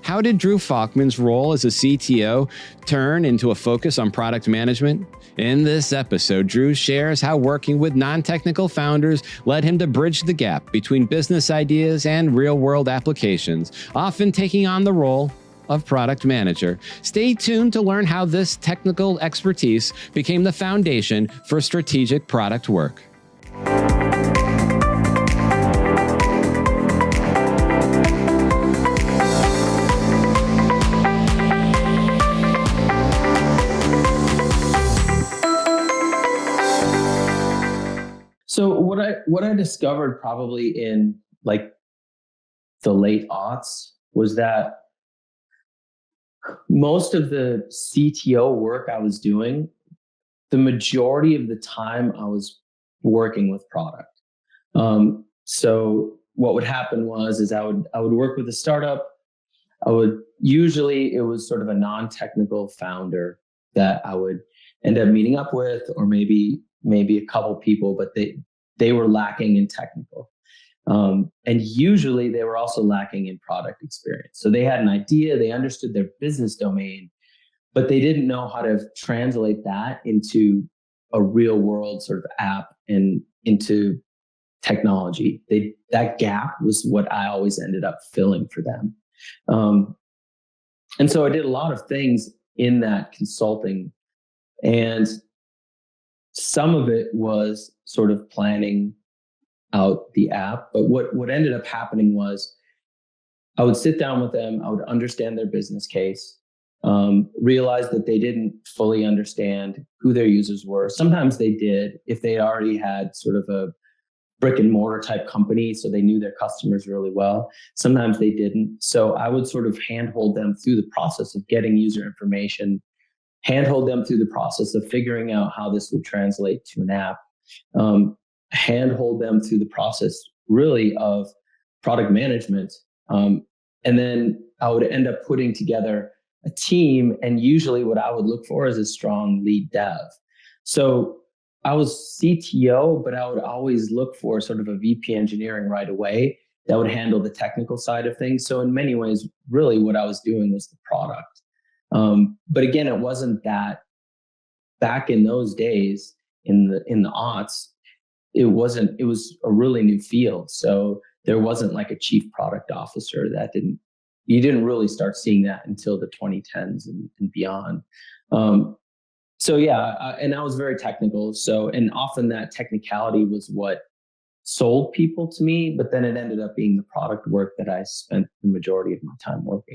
How did Drew Falkman's role as a CTO turn into a focus on product management? In this episode, Drew shares how working with non-technical founders led him to bridge the gap between business ideas and real-world applications, often taking on the role of product manager. Stay tuned to learn how this technical expertise became the foundation for strategic product work. So what I discovered probably in like the late aughts was that most of the CTO work I was doing, the majority of the time I was working with product. So what would happen is I would work with a startup. Usually it was sort of a non-technical founder that I would end up meeting up with, or maybe a couple people, but they were lacking in technical. And usually they were also lacking in product experience. So they had an idea, they understood their business domain, but they didn't know how to translate that into a real world sort of app and into technology. That gap was what I always ended up filling for them. And so I did a lot of things in that consulting, and some of it was sort of planning out the app. But what ended up happening was I would sit down with them, I would understand their business case, realize that they didn't fully understand who their users were. Sometimes they did, if they already had sort of a brick and mortar type company, so they knew their customers really well. Sometimes they didn't. So I would sort of handhold them through the process of getting user information, handhold them through the process of figuring out how this would translate to an app, handhold them through the process really of product management. And then I would end up putting together a team, and usually what I would look for is a strong lead dev. So I was CTO, but I would always look for sort of a VP engineering right away that would handle the technical side of things. So in many ways, really what I was doing was the product. But again, it wasn't that back in those days in the aughts, it was a really new field. So there wasn't like a chief product officer you didn't really start seeing that until the 2010s and beyond. So yeah, and I was very technical. So, and often that technicality was what sold people to me, but then it ended up being the product work that I spent the majority of my time working